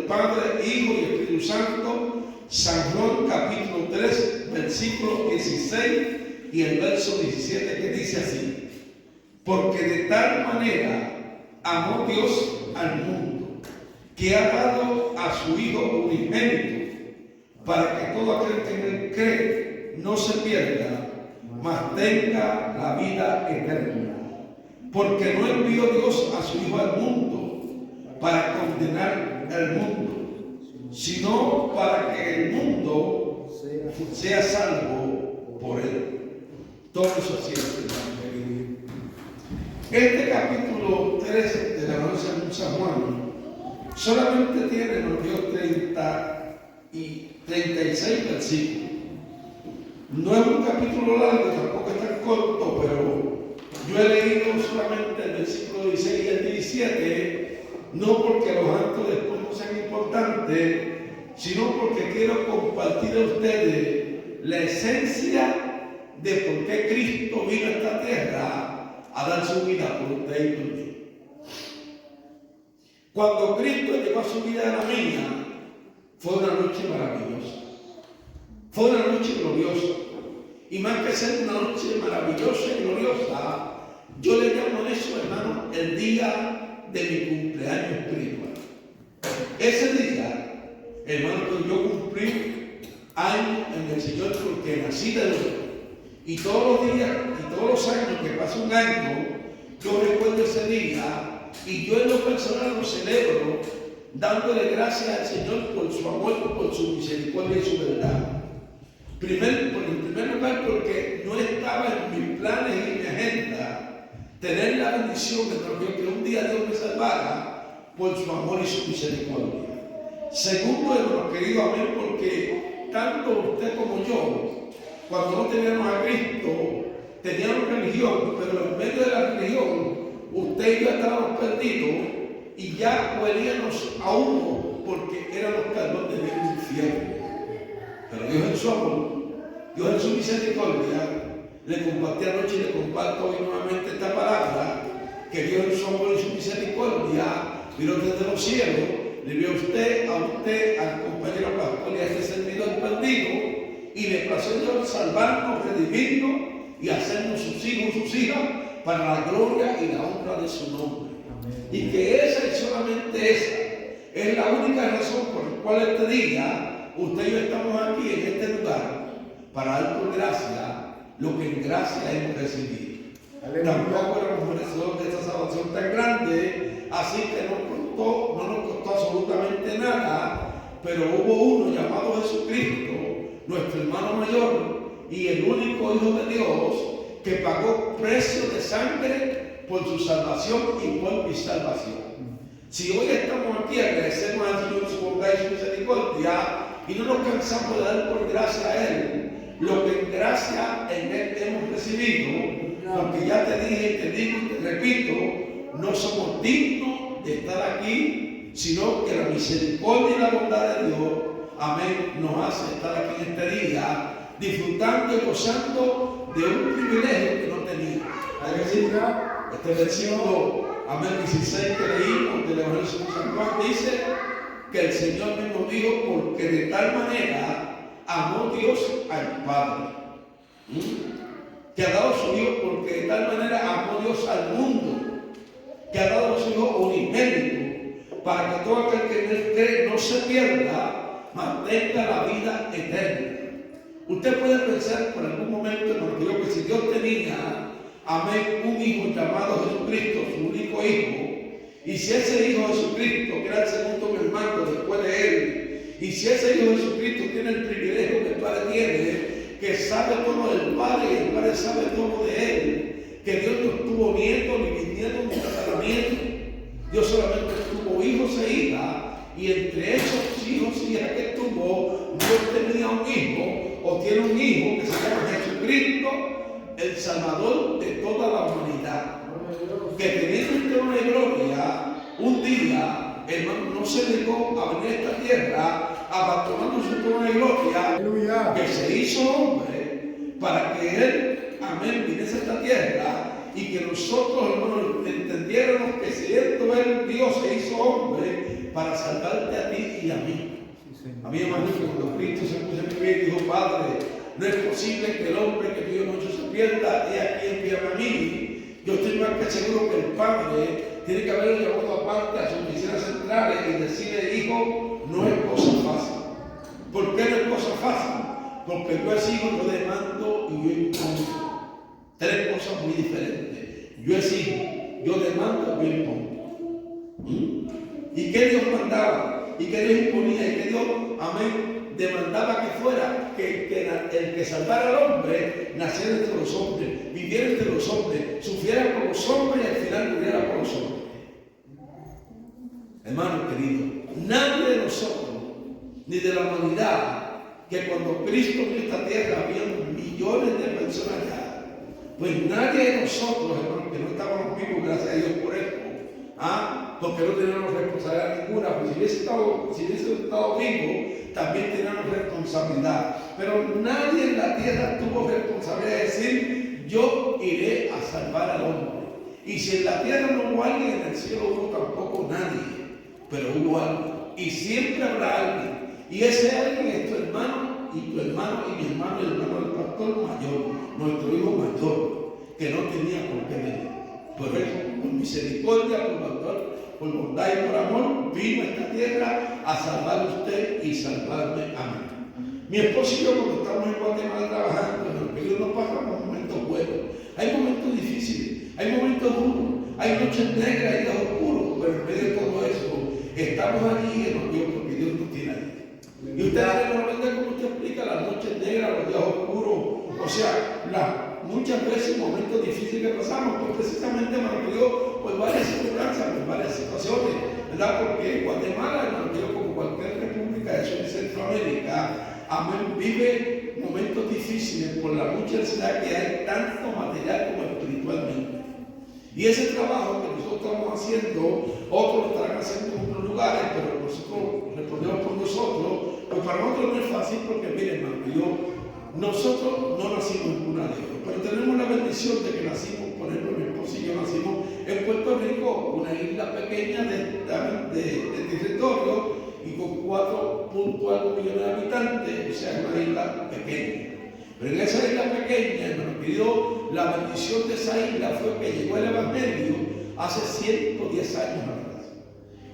Padre, Hijo y Espíritu Santo. San Juan capítulo 3, versículo 16 y el verso 17, que dice así: porque de tal manera amó Dios al mundo, que ha dado a su Hijo unigénito, para que todo aquel que en él cree no se pierda, mas tenga la vida eterna. Porque no envió Dios a su Hijo al mundo para condenar al mundo, sino para que el mundo sea salvo por él. Todo eso así es, hermano querido. Este capítulo 13 de la Evangelio de San Juan solamente tiene los 30 y 36 versículos. No es un capítulo largo, tampoco es tan corto, pero yo he leído solamente el versículo 16 y el 17, no porque los actos después no sean importantes, sino porque quiero compartir a ustedes la esencia de por qué Cristo vino a esta tierra a dar su vida por usted y por mí. Cuando Cristo llegó a su vida a la mía, fue una noche maravillosa, fue una noche gloriosa. Y más que ser una noche maravillosa y gloriosa, yo le llamo eso, hermano, el día de mi cumpleaños espiritual. Ese día, hermano, que yo cumplí años en el Señor porque nací de nuevo. Y todos los días y todos los años que pasa un año, yo recuerdo ese día y yo en lo personal lo celebro dándole gracias al Señor por su amor, por su misericordia y su verdad. En primer lugar, porque no estaba en mis planes y en mi agenda tener la bendición de que un día Dios me salvara por su amor y su misericordia. Segundo, hermano querido, amén, porque tanto usted como yo, cuando no teníamos a Cristo, teníamos religión, pero en medio de la religión, usted y yo estábamos perdidos y ya huelíamos a humo porque éramos carbones del infierno. Pero Dios en su amor, Dios en su misericordia, le compartí anoche y le comparto hoy nuevamente esta palabra, que Dios en su amor y su misericordia miró desde los cielos, le vio a usted, al compañero pastor y a este servidor perdido, y le plació Dios salvarnos, redimirnos y hacernos sus hijos, sus hijas, para la gloria y la honra de su nombre. Amén. Y que esa y solamente esa es la única razón por la cual este día usted y yo estamos aquí en este lugar, para dar por gracia lo que en gracia hemos recibido. Tampoco éramos merecedores de esta salvación tan grande, así que no nos costó absolutamente nada, pero hubo uno llamado Jesucristo, nuestro hermano mayor y el único Hijo de Dios, que pagó precio de sangre por su salvación y por mi salvación. Si hoy estamos aquí, agradecemos al Señor su bondad y su misericordia y no nos cansamos de dar por gracia a Él lo que en gracia en Él hemos recibido, porque ya te dije, te digo y te repito, no somos dignos de estar aquí, sino que la misericordia y la bondad de Dios, amén, nos hace estar aquí en este día, disfrutando y gozando de un privilegio que no tenía. Este versículo, amén, 16 que leímos del Evangelio de San Juan dice que el Señor mismo dijo, porque de tal manera amó Dios al Padre, que ha dado a su Hijo, porque de tal manera amó Dios al mundo, que ha dado a su Hijo unigénito, para que todo aquel que en él cree no se pierda, mantenga la vida eterna. Usted puede pensar por algún momento, porque si Dios tenía, amén, un Hijo llamado Jesucristo, su único Hijo, y si ese Hijo Jesucristo, que era el segundo hermano después de él, y si ese Hijo Jesucristo tiene el privilegio que el Padre tiene, que sabe todo del Padre y el Padre sabe todo de Él, que Dios no tuvo nietos, ni bisnietos, ni tataranietos, Dios solamente tuvo hijos e hijas, y entre esos hijos y hijas que tuvo, Dios tenía un hijo, o tiene un hijo que se llama Jesucristo, el Salvador de toda la humanidad, que teniendo un trono de gloria, un día, hermano, no se negó a venir a esta tierra, abandonando su trono de gloria, aleluya, que se hizo hombre, para que Él, amén, viniese a esta tierra, y que nosotros, hermanos, entendiéramos que si Él, Dios, se hizo hombre, para salvarte a ti y a mí. A mí, hermano, cuando Cristo se puso en mi pie y dijo: Padre, no es posible que el hombre que tú y yo hemos hecho se pierda, he aquí envíame a mí. Yo estoy más que seguro que el Padre tiene que haberlo llevado aparte a sus oficinas centrales y decirle: hijo, no es cosa fácil. ¿Por qué no es cosa fácil? Porque yo exijo, yo demando y yo impongo. Tres cosas muy diferentes. Yo exijo, yo demando y yo impongo. ¿Y qué Dios mandaba? ¿Y qué Dios imponía? ¿Y qué Dios, amén, demandaba que fuera? Que el que salvara al hombre naciera entre los hombres, viviera entre los hombres, sufriera por los hombres y al final muriera por los hombres. Hermano querido, nadie de nosotros, ni de la humanidad, que cuando Cristo vino a esta tierra había millones de personas ya, pues nadie de nosotros, hermano, que no estábamos vivos, gracias a Dios por esto, porque no teníamos responsabilidad ninguna, pues si hubiese estado vivo, también teníamos responsabilidad. Pero nadie en la tierra tuvo responsabilidad de decir: yo iré a salvar al hombre. Y si en la tierra no hubo alguien, en el cielo hubo tampoco nadie, pero hubo alguien, y siempre habrá alguien. Y ese alguien es tu hermano, y tu hermano, y mi hermano, y el hermano del pastor mayor, nuestro hijo mayor, que no tenía por qué venir. Por eso, por misericordia, por bondad y por amor, vino a esta tierra a salvar a usted y salvarme a mí. Mi esposo y yo, cuando estamos en Guatemala trabajando, en el periodo nos pasamos momentos buenos. Hay momentos difíciles, hay momentos duros, hay noches negras y días oscuros, pero en medio de todo eso, estamos allí en Dios, porque Dios nos tiene allí. Y usted normalmente, como usted explica, las noches negras, los días oscuros, o sea, muchas veces momentos difíciles que pasamos, pues precisamente, hermano Dios, pues varias circunstancias, pues varias situaciones, ¿verdad? Porque Guatemala, hermano Dios, como cualquier república de Sur y Centroamérica, amén, vive momentos difíciles por la mucha ansiedad que hay, tanto material como espiritualmente. Y ese trabajo que nosotros estamos haciendo, otros lo estarán haciendo en otros lugares, pero nosotros respondemos por nosotros, pues para nosotros no es fácil porque, miren, hermano Dios, nosotros no nacimos en cuna de oro, pero tenemos la bendición de que nacimos, por ejemplo, mi esposo y yo nacimos en Puerto Rico, una isla pequeña de territorio y con 4.algo millones de habitantes, o sea, una isla pequeña. Pero en esa isla pequeña, hermano querido, la bendición de esa isla fue que llegó el Evangelio hace 110 años atrás.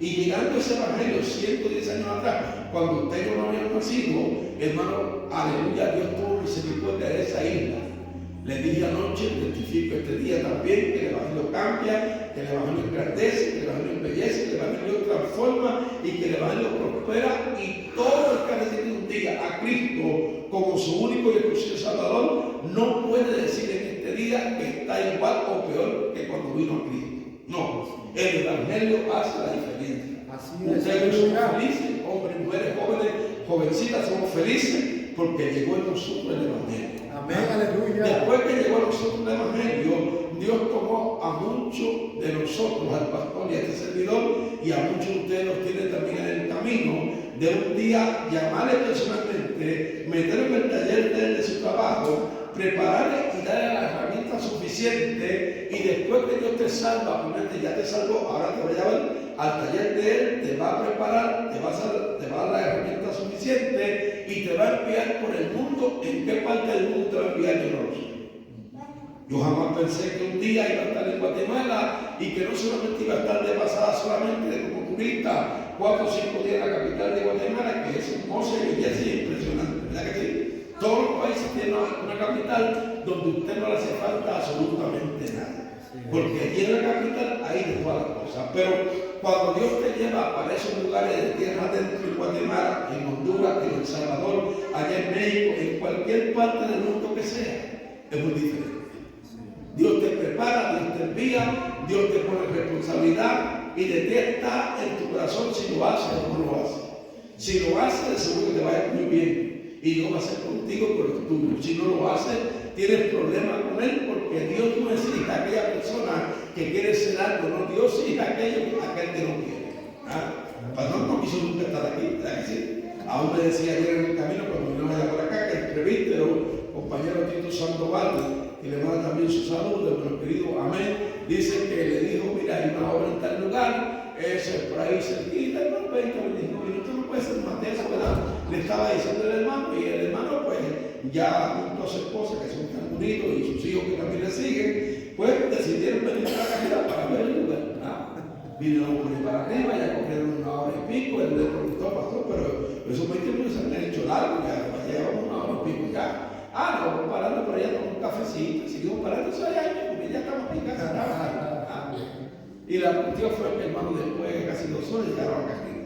Y llegando ese Evangelio 110 años atrás, cuando ustedes no habían nacido, hermano, aleluya, Dios tuvo misericordia de esa isla. Le dije anoche, testifico este día también, que el Evangelio cambia, que el Evangelio engrandece, que el Evangelio embellece, que el Evangelio transforma y que el Evangelio prospera. Y todo el que ha recibido un día a Cristo como su único y exclusivo Salvador, no puede decir en este día que está igual o peor que cuando vino a Cristo. No, el Evangelio hace la diferencia. Ustedes son felices, hombres, mujeres, jóvenes, jovencitas, somos felices porque llegó en nosotros el Evangelio. Amén, aleluya. Después que llegó a nosotros el Evangelio, Dios tomó a muchos de nosotros, al pastor y a este servidor, y a muchos de ustedes los tiene también en el camino, de un día llamarle personalmente, meterlo en el taller de su trabajo, prepararle y darle la herramienta suficiente, y después que Dios te salva, primero ya te salvó, ahora te va a llevar al taller de Él, te va a preparar, te va a dar la herramienta suficiente y te va a enviar por el mundo. ¿En qué parte del mundo te va a enviar? Yo no lo sé. Yo jamás pensé que un día iba a estar en Guatemala y que no solamente iba a estar de pasada solamente como turista, 4 o 5 días en la capital de Guatemala, que es hermosa y belleza y impresionante, ¿verdad que sí? Todos los países tienen una capital donde usted no le hace falta absolutamente nada. Porque allí en la capital hay de todas las cosas. Pero cuando Dios te lleva para esos lugares de tierra dentro de Guatemala, en Honduras, en El Salvador, allá en México, en cualquier parte del mundo que sea, es muy diferente. Dios te prepara, Dios te envía, Dios te pone responsabilidad y detecta en tu corazón si lo haces o no lo haces. Si lo haces, de seguro que te va a ir muy bien. Y Dios va a hacer contigo por los tuyos. Si no lo haces, tienes problemas con Él, porque Dios no necesita a aquella persona que quiere ser algo, no, Dios sí aquel que no quiere. Pastor no quiso nunca estar aquí, ¿verdad que sí? Aún me decía ayer en el camino cuando vino allá por acá, que el presbítero, compañero Tito Sandoval, que le manda también su saludo, hermano querido, amén, dice que le dijo: mira, hay una obra en tal lugar, eso es por ahí cerquita, no, estaba diciendo el hermano, y el hermano pues ya junto a su esposa, que son tan bonitos, y sus hijos que también le siguen, pues decidieron venir a la Cajera para ver el lugar. Vinieron por ahí para arriba, ya cogieron 1 hora y pico, él le preguntó, pastor, pero esos 20 minutos se han hecho largo, ya llevamos 1 hora y pico ya. No, vamos parando por allá, tomamos un cafecito, seguimos parando, eso allá, ya estamos en casa. Y la cuestión fue que, hermano, después de casi 2 horas llegaron a Cajera.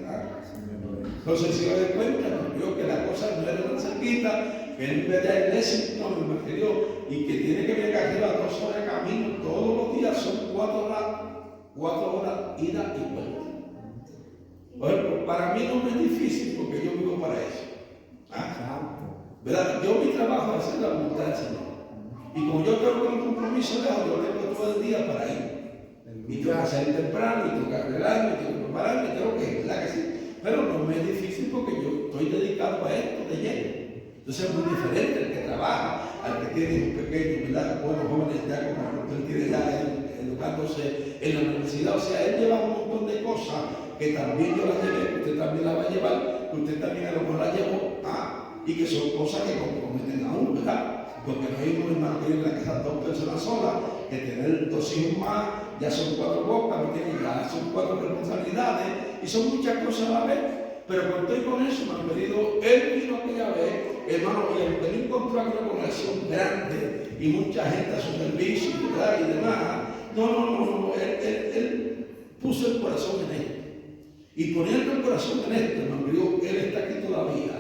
Entonces, si yo doy cuenta, nos vio que la cosa no era tan cerquita, que él vive allá en Lexington, me refirió, y que tiene que venir a Cajera 2 horas de camino todos los días, son 4 horas ida y vuelta. Bueno, para mí no es difícil porque yo vivo para eso. ¿Verdad? Yo mi trabajo es hacer la voluntad del Señor. Y como yo tengo un compromiso lejos, yo tengo todo el día para ir. Y tengo que salir temprano, y tengo que arreglarme, y tengo que prepararme, y tengo que, ¿verdad que sí? Pero no me es difícil porque yo estoy dedicado a esto de lleno. Entonces es muy diferente el que trabaja, al que tiene hijos pequeños, ¿verdad? Buenos jóvenes ya como él tiene ya educándose en la universidad. O sea, él lleva un montón de cosas que también yo las llevé, que usted también las va a llevar, que usted también a lo mejor las llevó, y que son cosas que comprometen a uno, ¿verdad? Porque no hay un hermano que vive en la casa 2 personas solas, que tener 2 hijos más, ya son 4 bocas, ya son 4 responsabilidades, y son muchas cosas a la vez. Pero cuando estoy con eso, me han pedido, él vino aquella vez, hermano, y aunque no encontró una congregación grande y mucha gente a su servicio, ¿verdad? Y demás, no, él puso el corazón en esto. Y poniendo el corazón en esto, hermano, él está aquí todavía,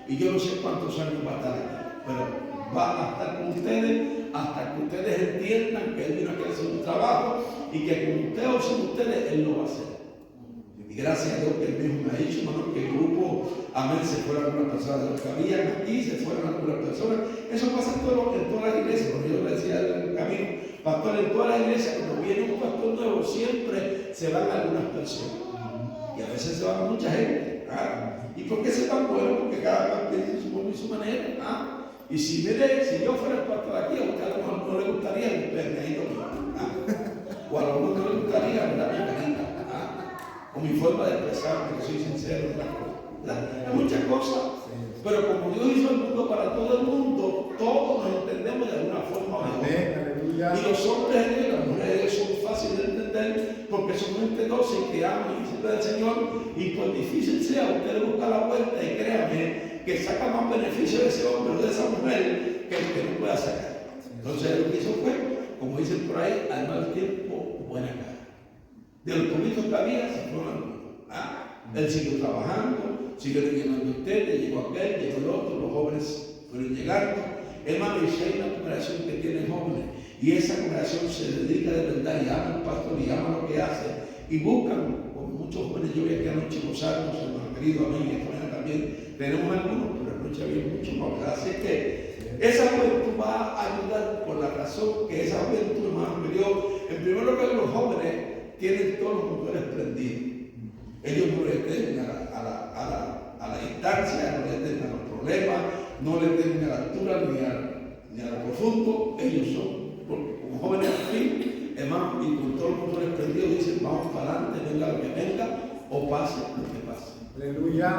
y yo no sé cuántos años va a estar aquí, pero va a estar con ustedes hasta que ustedes entiendan que él vino aquí a hacer un trabajo y que con ustedes o sin ustedes él lo va a hacer. Y gracias a Dios que él mismo me ha dicho, hermano, que el grupo, amén, se fueron algunas personas de los que habían aquí, se fueron algunas personas. Eso pasa en todas las iglesias. Cuando yo le decía en el camino, pastor, en todas las iglesias, cuando viene un pastor nuevo, siempre se van algunas personas. Y a veces se va mucha gente. ¿Y por qué se van? Bueno, porque cada cual tiene su forma y su manera. Y si yo fuera el pastor aquí, a usted a lo mejor no le gustaría el perneadito mío. O a lo mejor no le gustaría mi carita. O mi forma de expresarme, que soy sincero en las cosas. Hay muchas cosas. Pero como Dios hizo el mundo para todo el mundo, todos nos entendemos de alguna forma o de otra. Y los hombres y las mujeres son fáciles de entender porque son gente dócil que aman y sirven al Señor, y por difícil sea, usted le busca la vuelta y créame que saca más beneficio de ese hombre o de esa mujer que el que no pueda sacar. Entonces lo que hizo fue, como dicen por ahí, al mal tiempo, buena cara. De los poquitos que había, se fueron algunos. Él siguió trabajando, siguió llenando ustedes, llegó aquel, llegó el otro, los jóvenes fueron llegando. Hermano, y si hay una congregación que tiene jóvenes, y esa congregación se dedica de verdad y ama al pastor y ama lo que hace, y buscan, como muchos jóvenes, yo vi aquí anoche gozarnos, hermano querido, amén, y esta mañana también tenemos algunos, pero anoche había muchos más. Así que esa juventud va a ayudar por la razón que esa juventud, hermano querido, en primer lugar, los jóvenes tienen todos los motores prendidos. Ellos no le temen a la distancia, no le temen a los problemas, no le temen a la altura ni a lo profundo. Ellos son, porque como jóvenes aquí, hermano, y con todos los motores prendidos, dicen: vamos para adelante, venga lo que venga, o pase lo que pase. Aleluya.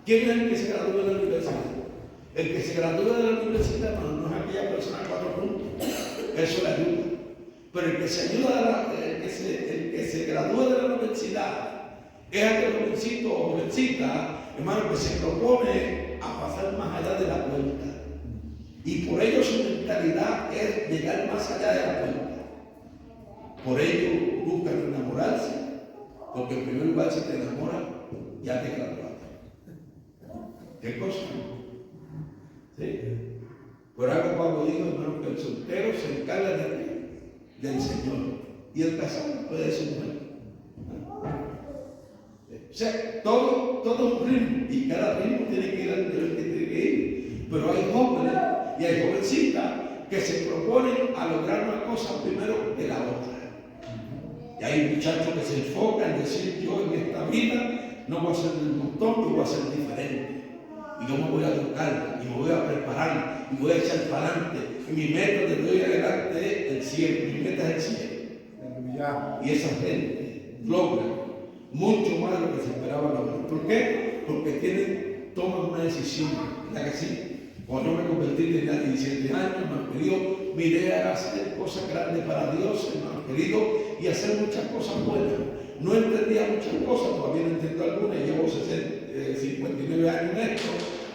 ¿Quién es el que se gradúa de la universidad? El que se gradúa de la universidad, hermano, no es aquella persona de 4 puntos, eso le ayuda. Pero el que se gradúa de la universidad es aquel jovencito o jovencita, hermano, que se propone a pasar más allá de la puerta. Y por ello su mentalidad es llegar más allá de la puerta. Por ello buscan enamorarse, porque en primer lugar, si te enamoras, ya te graduaste. ¿Qué cosa? ¿Sí? Por algo Pablo dijo, hermano, que el soltero se encarga del Señor, y el casado puede ser mujer. O sea, todo es un ritmo, y cada ritmo tiene que ir al nivel que tiene que ir. Pero hay jóvenes y hay jovencitas que se proponen a lograr una cosa primero que la otra. Y hay muchachos que se enfocan en decir: yo en esta vida no voy a ser del montón, yo voy a ser diferente. Y yo me voy a educar, y me voy a preparar, y voy a echar para adelante. Y mi meta de hoy adelante es el cielo, mi meta es el cielo. Y esa gente logra mucho más de lo que se esperaba lograr. ¿Por qué? Porque tienen toman una decisión, ¿verdad que sí? Cuando yo me convertí tenía 17 años, hermano querido, mi idea era hacer cosas grandes para Dios, hermano querido, y hacer muchas cosas buenas. No entendía muchas cosas, todavía no entiendo algunas, llevo 59 años en esto,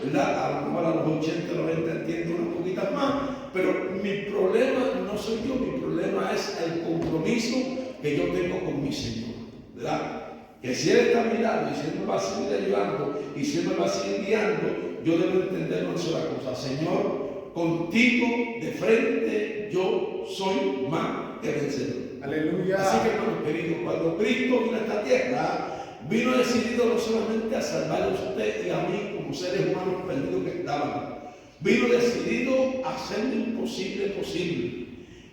¿verdad? A lo mejor a los 80, 90 entiendo unas poquitas más, pero mi problema no soy yo, mi problema es el compromiso que yo tengo con mi Señor, ¿verdad? Que si Él está a mi lado y si Él me va a seguir ayudando y si Él me va a seguir guiando, yo debo entender una sola cosa: Señor, contigo de frente yo soy más que vencedor. Aleluya. Así que, hermano querido, cuando Cristo vino a esta tierra, vino decidido no solamente a salvar a usted y a mí como seres humanos perdidos que estaban, vino decidido a hacer lo imposible posible.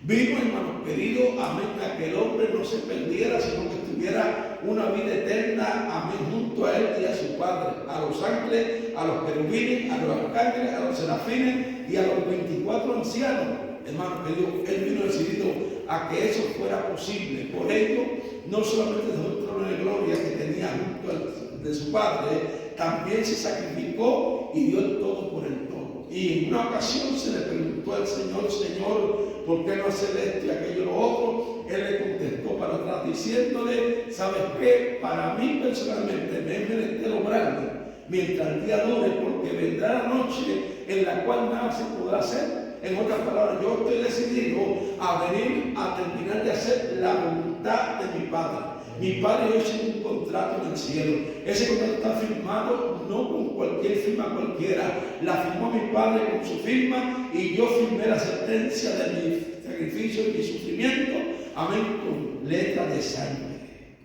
Vino, hermano querido, amén, a que el hombre no se perdiera, sino que tuviera una vida eterna, amén, junto a Él y a su Padre, a los ángeles, a los querubines, a los arcángeles, a los serafines y a los 24 ancianos. Hermano querido, Él vino decidido a que eso fuera posible. Por ello, no solamente dejó el trono de gloria que tenía junto al de su Padre, también se sacrificó y dio el todo por el todo. Y en una ocasión se le preguntó al Señor: Señor, ¿por qué no hacer esto y aquello y lo otro? Él le contestó para atrás diciéndole: ¿sabes qué? Para mí personalmente me es menester obrarme mientras el día dure, porque vendrá la noche en la cual nada se podrá hacer. En otras palabras, yo estoy decidido a venir a terminar de hacer la voluntad de mi Padre. Mi Padre hoy hizo un contrato en el cielo. Ese contrato está firmado no con cualquier firma cualquiera. La firmó mi Padre con su firma y yo firmé la sentencia de mi sacrificio y mi sufrimiento, amén, con letra de sangre.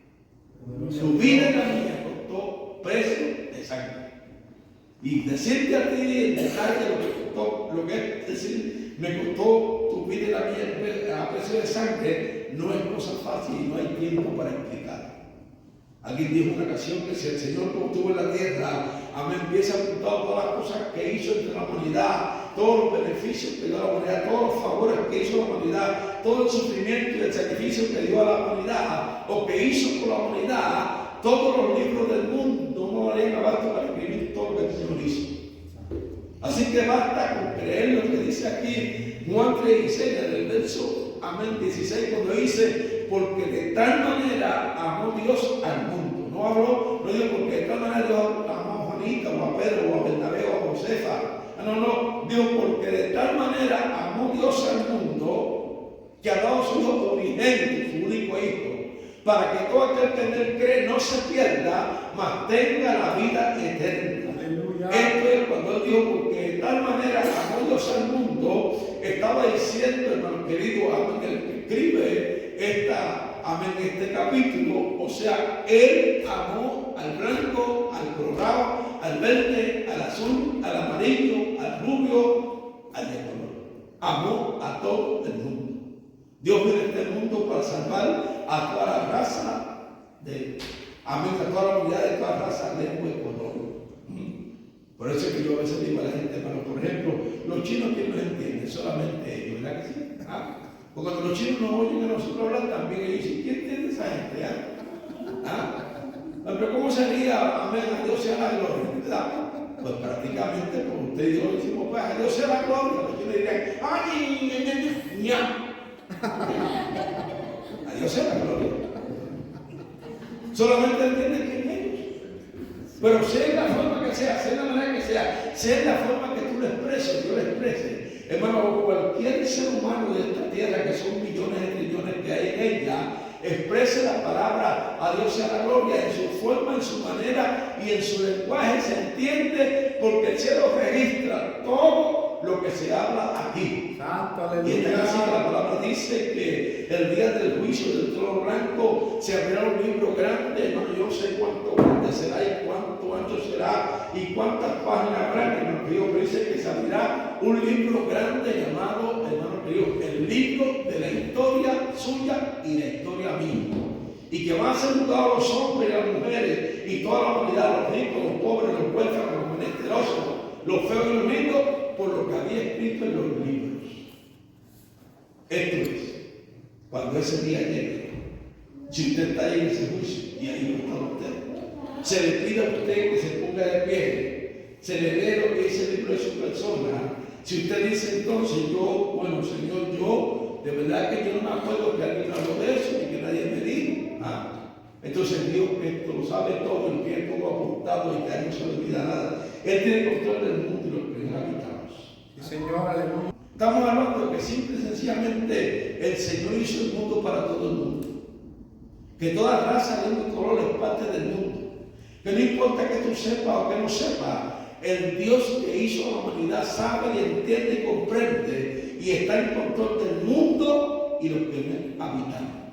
Su vida en la mía costó precio de sangre. Y decirte a ti en detalle lo que costó, lo que es decir, me costó tu vida y la mía a precio de sangre, no es cosa fácil y no hay tiempo para explicar. Alguien dijo en una ocasión que si el Señor como estuvo en la tierra, amén, empieza a apuntar todas las cosas que hizo entre la humanidad, todos los beneficios que dio a la humanidad, todos los favores que hizo a la humanidad, todo el sufrimiento y el sacrificio que dio a la humanidad, o que hizo por la humanidad, todos los libros del mundo no valían abasto para escribir todo lo que el Señor hizo. Así que basta con creer lo que dice aquí Juan 3:16, en el verso, amén, 16, cuando dice: porque de tal manera amó Dios al mundo. No digo porque de tal manera Dios amó a Juanita, o a Pedro, o a Bernabé, o a Josefa. No, digo porque de tal manera amó Dios al mundo que ha dado su Hijo unigénito, su único Hijo, para que todo aquel que en Él cree no se pierda, mas tenga la vida eterna. Aleluya. Esto es cuando Él dijo: porque de tal manera amó Dios al mundo, estaba diciendo, hermano querido, amén, el que escribe este capítulo, o sea, Él amó al blanco, al colorado, al verde, al azul, al amarillo, al rubio, al de color. Amó a todo el mundo. Dios vino a este mundo para salvar a toda la raza amén, a toda la humanidad de toda raza, lengua y color. Por eso es que yo a veces digo a la gente, hermano, por ejemplo, los chinos, ¿quién nos entiende? Solamente ellos, ¿verdad que sí? Porque cuando los chinos nos oyen a nosotros hablar, también ellos dicen: ¿quién entiende esa gente? Pero ¿cómo sería, amén, a Dios sea la gloria? ¿Verdad? Pues prácticamente, como usted y yo decimos, pues a Dios sea la gloria. Los chinos dirían: ¡ay, ña! A Dios sea la gloria. Solamente entienden que es ellos. Pero sea la forma que sea, sea la manera que sea la forma que tú lo expreses, yo lo exprese. Hermano, cualquier ser humano de esta tierra, que son millones de trillones que hay en ella, exprese la palabra a Dios sea la gloria en su forma, en su manera y en su lenguaje, se entiende, porque el cielo registra todo lo que se habla aquí. Y en esta casita la palabra dice que el día del juicio del trono blanco se abrirá un libro grande, hermano, yo no sé cuánto grande será y cuánto ancho será y cuántas páginas habrá, hermano querido, pero dice que se abrirá un libro grande llamado, hermano querido, el libro de la historia suya y la historia mía. Y que van a ser juzgados los hombres y las mujeres y toda la humanidad, los ricos, los pobres, los huérfanos, los menesterosos, los feos y los lindos, por lo que había escrito en los libros. Esto es, cuando ese día llegue, si usted está ahí en ese juicio y ahí no está usted, se le pide a usted que se ponga de pie, se le lee lo que dice el libro de su persona, si usted dice entonces yo, bueno Señor, yo, de verdad que yo no me acuerdo que alguien habló de eso ni que nadie me dijo. Entonces Dios que esto lo sabe todo, el que tiene todo apuntado y que a él no se le olvida nada. Él tiene control del mundo y los que en él habitamos. Sí, Señor, aleluya. Estamos hablando de que simple y sencillamente el Señor hizo el mundo para todo el mundo. Que toda raza, lengua y color es parte del mundo. Que no importa que tú sepas o que no sepas, el Dios que hizo la humanidad sabe y entiende y comprende y está en control del mundo y los que en él habitan.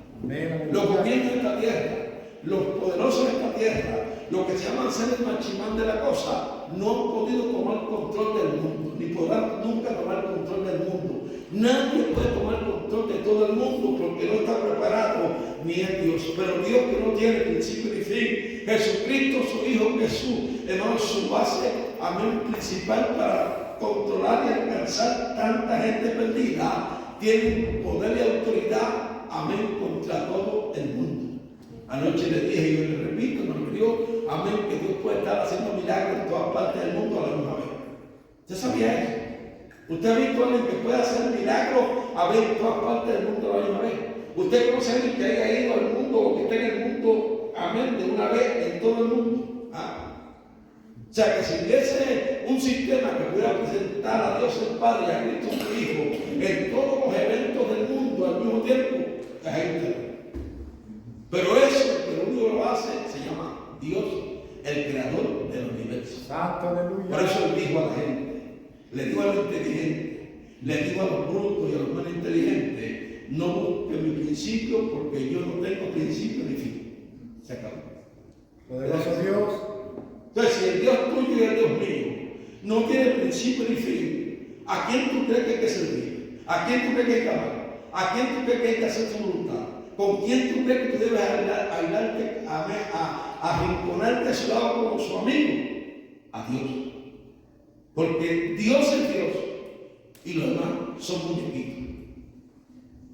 Los gobiernos de esta tierra, los poderosos de esta tierra, los que se llaman seres machimán de la cosa, no han podido tomar control del mundo, ni podrán nunca tomar control del mundo. Nadie puede tomar control de todo el mundo porque no está preparado ni es Dios. Pero Dios que no tiene principio ni fin, Jesucristo, su Hijo Jesús, hermano, su base, amén, principal para controlar y alcanzar tanta gente perdida, tiene poder y autoridad, amén, contra todo el mundo. Anoche le dije y yo le repito, me Dios, amén, que Dios puede estar haciendo milagros en todas partes del mundo a la misma vez. ¿Usted sabía eso? ¿Usted ha visto a alguien que puede hacer milagros en todas partes del mundo a la misma vez? ¿Usted conoce a alguien que haya ido al mundo o que esté en el mundo, amén, de una vez en todo el mundo? O sea, que si hubiese un sistema que pudiera presentar a Dios el Padre y a Cristo su Hijo en todos los eventos del mundo al mismo tiempo, la gente. Pero eso, que lo único que lo hace, se llama Dios, el creador del universo. Santo, aleluya. Por eso él dijo a la gente, le dijo a los inteligentes, le dijo a los brutos y a los menos inteligentes, no busquen mi principio porque yo no tengo principio ni fin. Se acabó. Poderoso Dios. Entonces, si el Dios tuyo y el Dios mío no tiene principio ni fin, ¿a quién tú crees que hay que servir? ¿A quién tú crees que hay que amar? ¿A quién tú crees que hay que hacer su voluntad? ¿Con quién tú crees que tú debes arrinconarte a su lado como su amigo? A Dios. Porque Dios es Dios y los demás son muñequitos.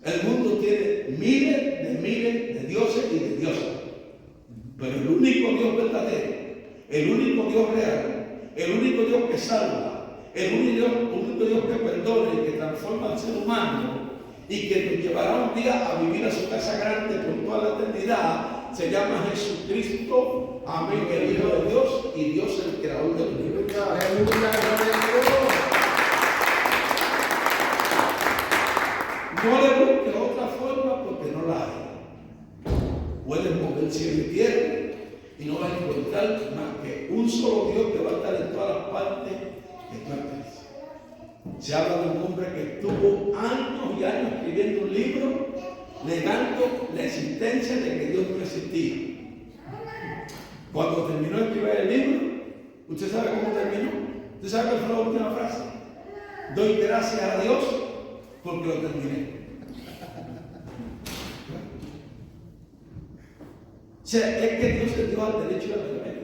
El mundo tiene miles de dioses y de diosas. Pero el único Dios verdadero, el único Dios real, el único Dios que salva, el único Dios que perdona y que transforma al ser humano y que nos llevará un día a vivir a su casa grande por toda la eternidad, se llama Jesucristo, amén, el Hijo de Dios y Dios el creador del universo. Aleluya, gloria a Dios. No le busques otra forma porque no la hay. Puedes mover cielo y tierra y no vas a encontrar más que un solo Dios que va a estar en todas las partes de tu alcance. Se habla de un hombre que estuvo años y años escribiendo un libro negando la existencia de que Dios no existía. Cuando terminó de escribir el libro, ¿usted sabe cómo terminó? ¿Usted sabe cuál fue la última frase? Doy gracias a Dios porque lo terminé. O sea, es que Dios le dio al derecho y al deber.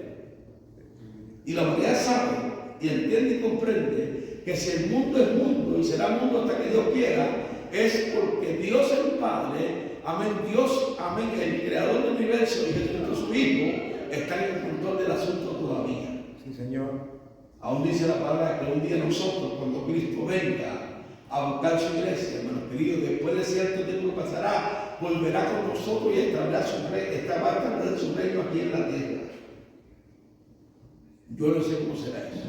Y la humanidad sabe y entiende y comprende que si el mundo es mundo y será mundo hasta que Dios quiera, es porque Dios el Padre, amén, Dios, amén, el creador del universo y Jesucristo su Hijo, está en el control del asunto todavía. Sí, Señor. Aún dice la palabra que un día nosotros, cuando Cristo venga a buscar su iglesia, hermanos queridos, después de cierto tiempo pasará, volverá con nosotros y establecerá su reino aquí en la tierra. Yo no sé cómo será eso.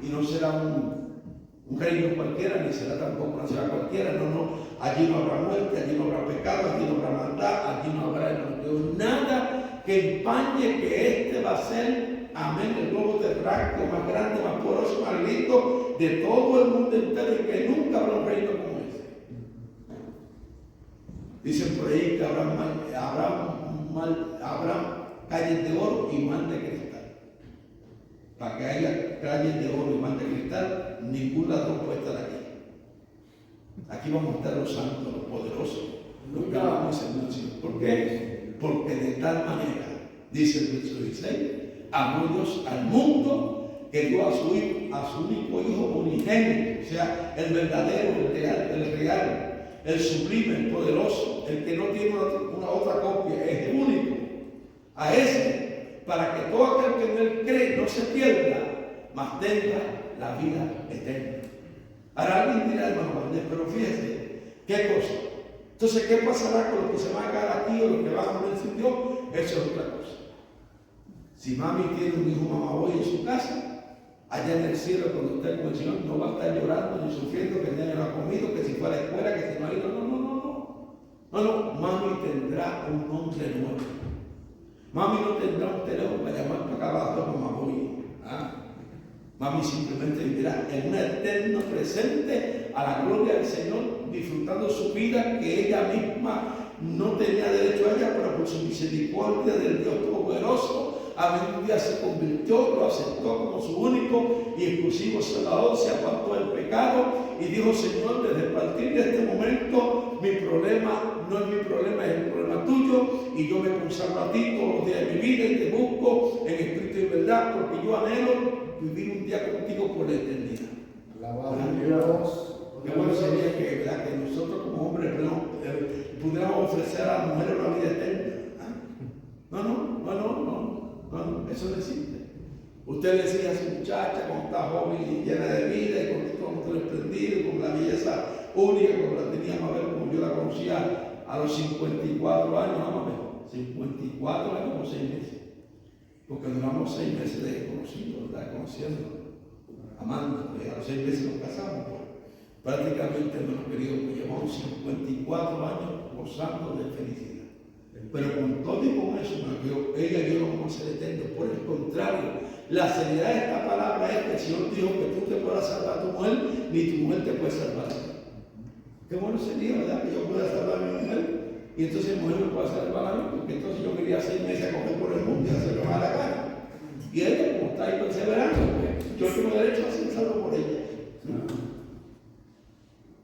Y no será un reino cualquiera, ni será tampoco una ciudad cualquiera. No. Allí no habrá muerte, allí no habrá pecado, allí no habrá maldad, allí no habrá nada que empañe que este va a ser, amén, el globo terráqueo más grande, más poderoso, más lindo de todo el mundo entero y que nunca habrá un reino como ese. Dicen por ahí que habrá calles de oro y mar de cristal. Para que haya calles de oro y mar de cristal, ningún ladrón puede estar aquí. Aquí vamos a estar los santos, los poderosos, los que vamos a ser nación. ¿Por qué? Porque de tal manera, dice el verso 16, amó Dios al mundo que dio a su único Hijo unigénito, o sea, el verdadero, el real, el sublime, el poderoso, el que no tiene una otra copia, es el único. A ese, para que todo aquel que en él cree no se pierda, mas tenga la vida eterna. Ahora alguien dirá, hermano Valdés, pero fíjese, ¿qué cosa? Entonces, ¿qué pasará con los que se van a quedar aquí o los que van a morir sin Dios? Eso es otra cosa. Si mami tiene un hijo mamaboy en su casa, allá en el cielo, cuando usted con el Señor, no va a estar llorando ni sufriendo que el niño no ha comido, que si fue a la escuela, que si no ha ido. No, mami tendrá un nombre nuevo. Mami no tendrá un teléfono para llamar para acá abajo a mamaboy. Mami simplemente vivirá en un eterno presente a la gloria del Señor, disfrutando su vida que ella misma no tenía derecho a ella, pero por su misericordia del Dios Todopoderoso, un día se convirtió, lo aceptó como su único y exclusivo Salvador, se apartó del pecado y dijo: Señor, desde partir de este momento, mi problema no es mi problema, es el problema tuyo, y yo me consagro a ti todos los días de mi vida y te busco en espíritu y verdad, porque yo anhelo vivir un día contigo por la eternidad. Alabado Dios. Qué bueno sería que, ¿verdad?, que nosotros como hombres pudiéramos ofrecer a la mujer una vida eterna. No, eso no existe. Usted le decía a su muchacha cuando está joven y llena de vida y con todo esplendido, con la belleza única como la tenía Mabel, como yo la conocía a los 54 años, Mabel, 54 años o 6 meses. Porque duramos 6 meses de conocido, ¿verdad? Conociendo, amando, a los 6 meses nos casamos. Prácticamente, hermano querido, pues llevamos 54 años gozando de felicidad. Pero con todo y con eso, hermano, ella y yo no vamos a ser eternos. Por el contrario, la seriedad de esta palabra es que el Señor dijo que tú te podrás salvar a tu mujer, ni tu mujer te puede salvar a ti. Qué bueno sería, ¿verdad?, que yo pueda salvar a mi mujer y entonces mi mujer me pueda salvar a mí, porque entonces yo me iría 6 meses a comer por el mundo y a hacerlo a la cara. Y ella, como está ahí perseverando, pues, yo tengo derecho a ser salvo por ella.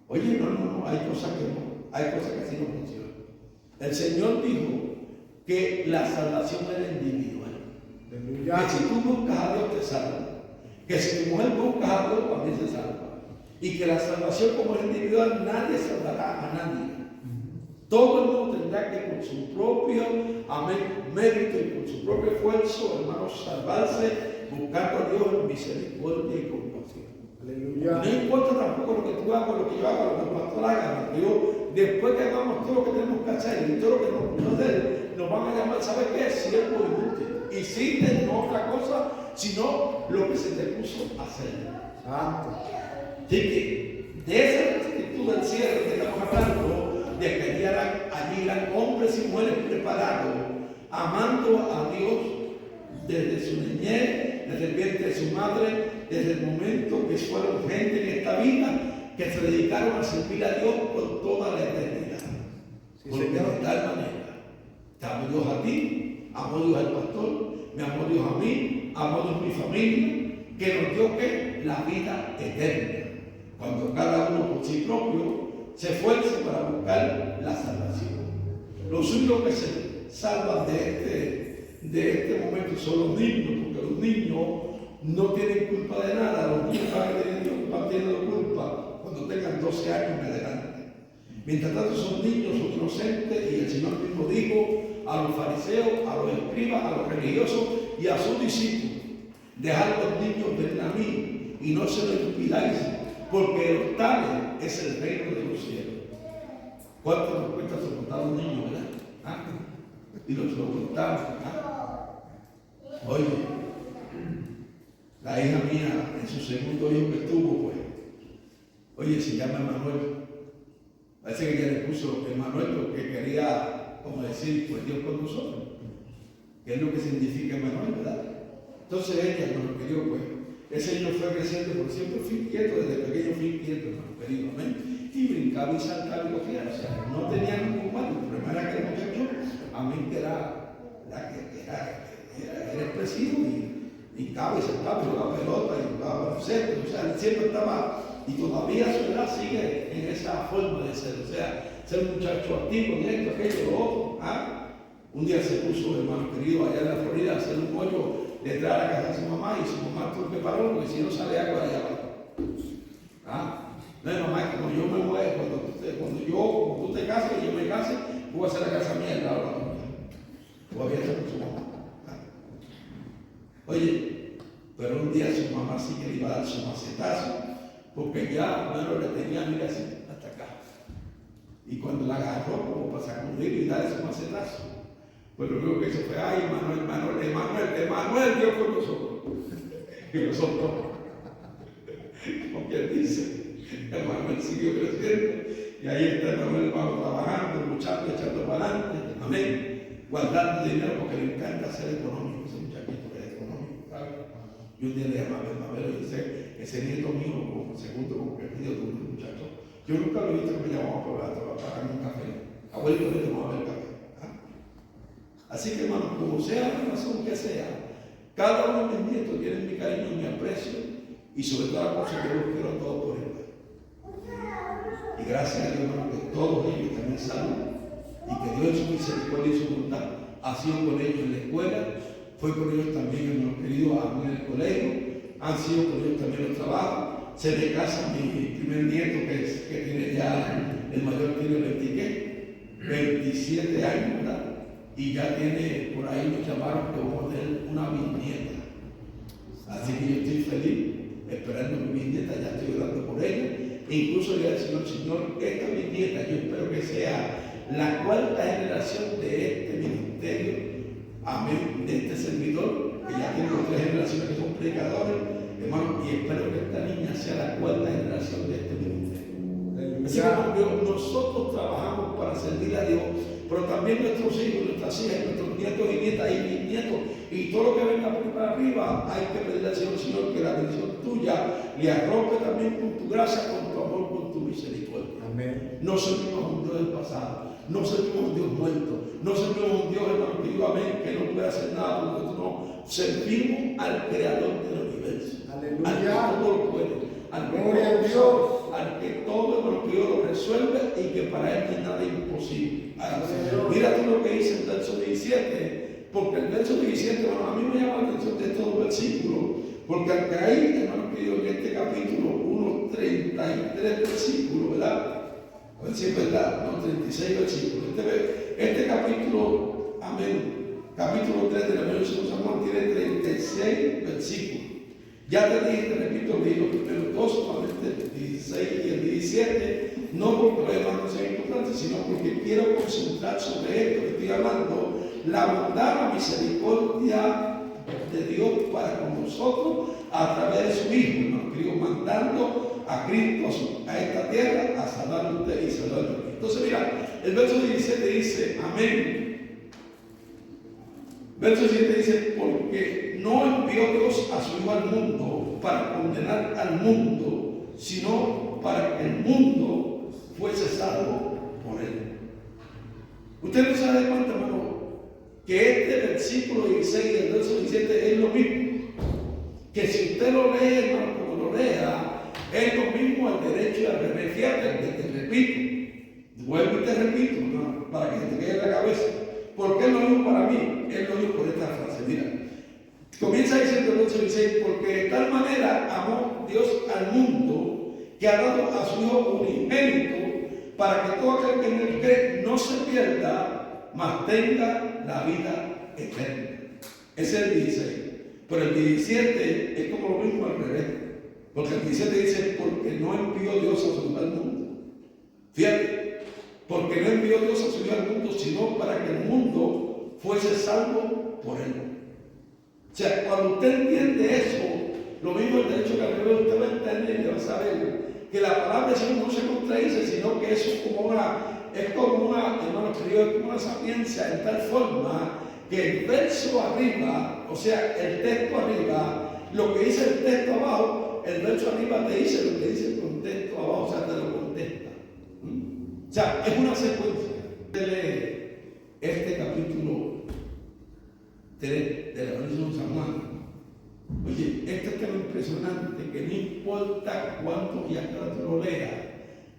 Oye, no, hay cosas que no, hay cosas que así no funcionan. El Señor dijo que la salvación era individual. Que si tú buscas a Dios te salva. Que si tu mujer busca a Dios también se salva. Y que la salvación como es individual, nadie salvará a nadie. Todo el mundo tendrá que con su propio mérito y con su propio esfuerzo, hermanos, salvarse, buscando a Dios en misericordia y compasión. Aleluya. No importa tampoco lo que tú hagas, lo que yo haga, lo que el pastor haga. Después que hagamos todo lo que tenemos que hacer y todo lo que nos hacer, nos van a llamar, ¿sabes qué? Siervo inútil. Hiciste no otra cosa, sino lo que se te puso a hacer. Santo. Así que de esa actitud del cielo que estamos hablando, de que allí eran hombres y mujeres preparados, amando a Dios desde su niñez, desde el vientre de su madre, desde el momento que fueron gente en esta vida, que se dedicaron a servir a Dios por toda la eternidad. Sí, porque de tal manera, te amó Dios a ti, amó Dios al pastor, me amó Dios a mí, amó Dios a mi familia, que nos dio que la vida eterna. Cuando cada uno por sí propio se esfuerce para buscar la salvación. Los únicos que se salvan de este momento son los niños, porque los niños no tienen culpa de nada. Los niños van teniendo culpa cuando tengan 12 años en adelante. Mientras tanto son niños, son inocentes, y el Señor mismo dijo a los fariseos, a los escribas, a los religiosos y a sus discípulos: dejad a los niños venir a mí y no se lo impidáis, porque de los tales es el reino de los cielos. ¿Cuánto nos cuesta soportar a un niño, verdad? Y los soportamos. Oye, la hija mía, en su segundo hijo que tuvo, pues, oye, se llama Manuel. Parece que ella le puso Emanuel porque quería, como decir, pues Dios con nosotros, que es lo que significa Emanuel, ¿verdad? Entonces ella, hermano querido, pues, ese niño fue creciendo, por siempre fui inquieto, desde pequeño fui inquieto, hermano querido, amén. Y brincaba y saltaba y cogía, o sea, no tenía ningún mal. El problema era que el muchacho, amén, que era expresivo y brincaba y saltaba y jugaba pelota y jugaba baloncesto, o sea, él siempre estaba, y todavía a su edad sigue en esa forma de ser, o sea, ser un muchacho activo en esto, aquello, lo otro. Un día se puso, hermano querido, allá en la Florida a hacer un hoyo detrás de la casa de su mamá, y su mamá tuvo que parar porque si no sale agua de allá abajo. No, mamá, cuando yo me mueva, cuando tú te cases y yo me case, voy a hacer la casa mía al lado de la tuya. Voy a hacer con su mamá. Oye, Pero un día su mamá sí que le iba a dar su macetazo, porque ya, bueno, le tenía, mira así, hasta acá. Y cuando la agarró, como para sacudir y darle su macetazo, pues lo único que hizo fue, ay, Emanuel, Dios con nosotros. Y nosotros, como quien dice, Emanuel siguió creciendo. Y ahí está Emanuel, vamos trabajando, luchando, echando para adelante, amén, guardando dinero porque le encanta ser económico, ese muchachito que es económico, ¿sabes? Y un día le llamaba a Emanuel y dice, ese nieto mío, como segundo, como que pidió tu muchacho, yo nunca lo he visto que me llamaba para pagarme un café. Abuelito, le tomaba el café. ¿Ah? Así que, hermano, como sea la razón que sea, cada uno de mis nietos tiene mi cariño, mi aprecio y sobre todo la cosa que yo quiero a todos por igual. Y gracias a Dios, hermano, que todos ellos también saben y que Dios en su misericordia y su bondad ha sido con ellos en la escuela, fue con ellos también, hermanos queridos, en el colegio, han sido con ellos también los trabajos. Se me casa mi primer nieto, que tiene ya el mayor, tiene 27 años, ¿verdad? Y ya tiene, por ahí nos llamaron que vamos a tener una bisnieta. Así que yo estoy feliz, esperando mi bisnieta, ya estoy orando por ella. E incluso le digo al Señor, esta bisnieta, yo espero que sea la cuarta generación de este ministerio, amén, de este servidor, que ya tiene 3 generaciones que son predicadores, hermano, y espero que esta niña sea la cuarta generación de este ministerio. Así que, hermano, nosotros trabajamos para servir a Dios, pero también nuestros hijos, nuestras hijas, nuestros nietos y nietas y bisnietos, y todo lo que venga por para arriba, hay que pedirle al Señor que la bendición tuya le arrope también con tu gracia, con tu amor, con tu misericordia. Amén. No servimos a un Dios del pasado, no servimos a un Dios muerto, no servimos a un Dios, hermano, que digo amén, que no puede hacer nada por nosotros, no. Servimos al Creador del universo. Aleluya. Al que todo lo puede, al que Gloria a todo Dios. sabe, al que todo, hermano, que Dios lo resuelve y que para él no hay nada imposible. Mira tú lo que dice el verso 17, porque el verso 17, hermano, a mí me llama la atención de estos versículos, porque aunque hay, hermano, que en este capítulo, unos 33 versículos, ¿verdad? A ver si es verdad, no, 36 versículos. Este capítulo, amén, capítulo 3 del Evangelio de San Juan tiene 36 versículos. Ya te dije, te repito, leí los primeros dos, solamente el 16 y el 17, no porque los hermanos sean importantes, sino porque quiero concentrar sobre esto que estoy hablando, la bondad, la misericordia de Dios para con nosotros a través de su Hijo, hermano querido, mandando a Cristo a esta tierra a salvar a usted y salvar a mí. Entonces, mira, el verso 17 dice, amén. Verso 7 dice, porque no envió Dios a su Hijo al mundo para condenar al mundo, sino para que el mundo fuese salvo por él. Usted no se da cuenta, hermano, que este versículo 16 y el verso 17 es lo mismo. Que si usted lo lee, hermano, como lo lea, es lo mismo al derecho y al revés. Fíjate, que te repito, vuelvo y te repito, hermano, para que se te quede en la cabeza. ¿Por qué lo digo para mí? Él lo dijo por esta frase. Mira, comienza diciendo el verso 16, porque de tal manera amó Dios al mundo que ha dado a su Hijo unigénito para que todo aquel que en él cree no se pierda, mas tenga la vida eterna. Ese es el 16. Pero el 17 es como lo mismo al revés. Porque el 17 dice, porque no envió Dios a su Hijo al mundo. Fíjate, porque no envió Dios a su Hijo al mundo, sino para que el mundo fuese salvo por él. O sea, cuando usted entiende eso, lo mismo el derecho que al revés, usted va a entender y va a saber que la palabra de Dios no se contradice, sino que eso es como una, hermano querido, es como una sapiencia en tal forma que el verso arriba, o sea, el texto arriba, lo que dice el texto abajo, el verso arriba te dice lo que dice el contexto abajo, o sea, te lo contesta. O sea, es una secuencia. Lee este capítulo 3 de la Evangelio de San Juan. Oye, esto es tan impresionante que no importa cuántos días tú lo leas,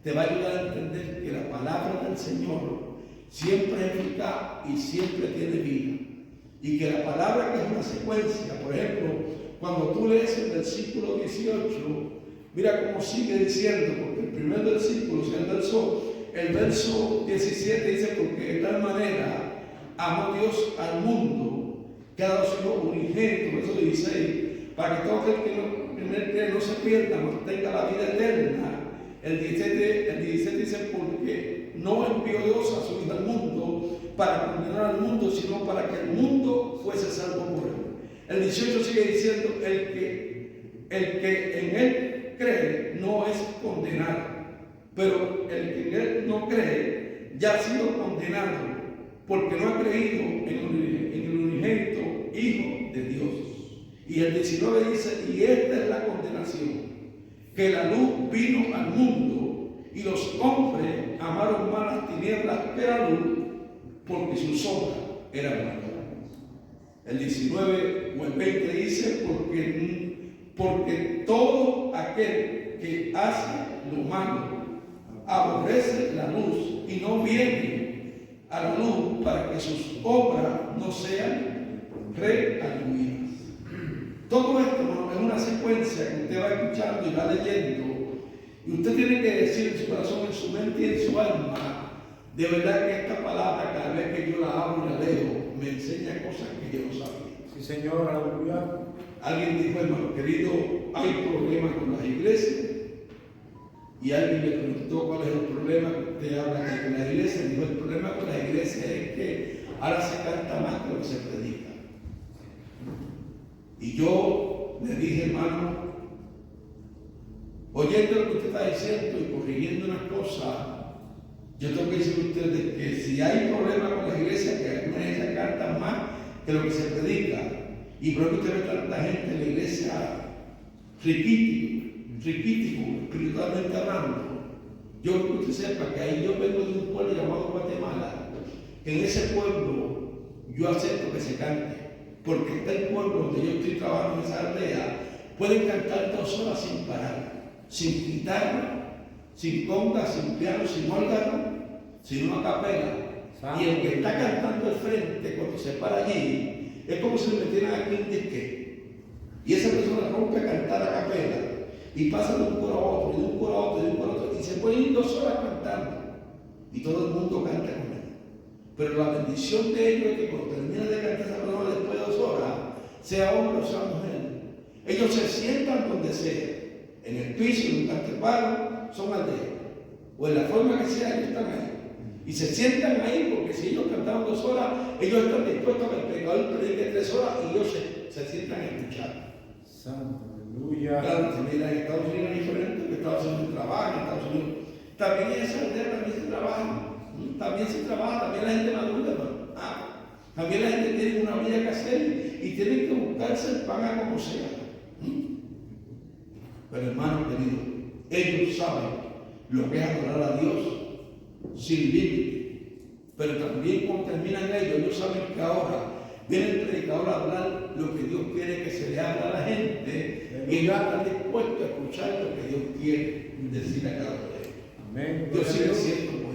te va a ayudar a entender que la palabra del Señor siempre es eficaz y siempre tiene vida. Y que la palabra que es una secuencia, por ejemplo, cuando tú lees el versículo 18, mira cómo sigue diciendo, porque el primer versículo, o sea, el verso 17 dice, porque de tal manera amó Dios al mundo, que ha dado su Hijo unigénito, verso 16, para que todo aquel que no se pierda, mas tenga la vida eterna. El 17 dice, porque no envió Dios a su Hijo al mundo para condenar al mundo, sino para que el mundo fuese salvo por él. El 18 sigue diciendo, el que en él cree no es condenado, pero el que en él no cree ya ha sido condenado, porque no ha creído en el unigénito Hijo de Dios. Y el 19 dice, y esta es la condenación, que la luz vino al mundo, y los hombres amaron más las tinieblas que la luz, porque sus obras eran malas. El 19 o el 20 dice, porque todo aquel que hace lo malo aborrece la luz y no viene a la luz para que sus obras no sean redargüidas. Todo esto, hermano, es una secuencia que usted va escuchando y va leyendo, y usted tiene que decir en su corazón, en su mente y en su alma, de verdad que esta palabra, cada vez que yo la abro y la leo, me enseña cosas que yo no sabía. Sí, Señor, aleluya. Alguien dijo, hermano querido, hay problemas con las iglesias. Y alguien le preguntó cuál es el problema que usted habla con las iglesias. Dijo, el problema con las iglesias es que ahora se canta más que lo que se predica. Y yo le dije, hermano, oyendo lo que usted está diciendo y corrigiendo unas cosas, yo tengo que decir a ustedes que si hay problemas con las iglesias, que algunas iglesias cantan más que lo que se predica, y por eso usted ve tanta gente en la iglesia riquítico, espiritualmente hablando. Yo quiero que usted sepa que ahí yo vengo de un pueblo llamado Guatemala, que en ese pueblo yo acepto que se cante, porque está el pueblo donde yo estoy trabajando en esa aldea, pueden cantar 2 horas sin parar, sin guitarra, sin conga, sin piano, sin órgano, sin una capela. Y el que está cantando al frente, cuando se para allí, es como si le metieran aquí un disque. Y esa persona rompe a cantar a capela y pasa de un coro a otro, de un coro a otro, de un coro a otro, y se puede ir 2 horas cantando. Y todo el mundo canta con él. Pero la bendición de ellos es que cuando termina de cantar esa persona después de 2 horas, sea hombre o sea mujer, ellos se sientan donde sea, en el piso, en un cantepalo, son aldeas, o en la forma que sea, ellos están ahí. Y se sientan ahí porque si ellos cantaban 2 horas, ellos están dispuestos a que el predicador predique 3 horas y ellos se sientan a escuchar. Santo, aleluya. Claro, mira, en Estados Unidos es diferente, que Estados Unidos trabaja, en Estados Unidos también en esa aldea también se trabaja. También se trabaja, también la gente madura, hermano. También la gente tiene una vida que hacer y tienen que buscarse el pan a como sea. Pero hermano querido, ellos saben lo que es adorar a Dios sin límite. Pero también cuando terminan ellos saben que ahora viene el predicador a hablar lo que Dios quiere que se le haga a la gente y ellos están dispuestos a escuchar lo que Dios quiere decir a cada uno de ellos. Amén. Dios sigue siendo bueno.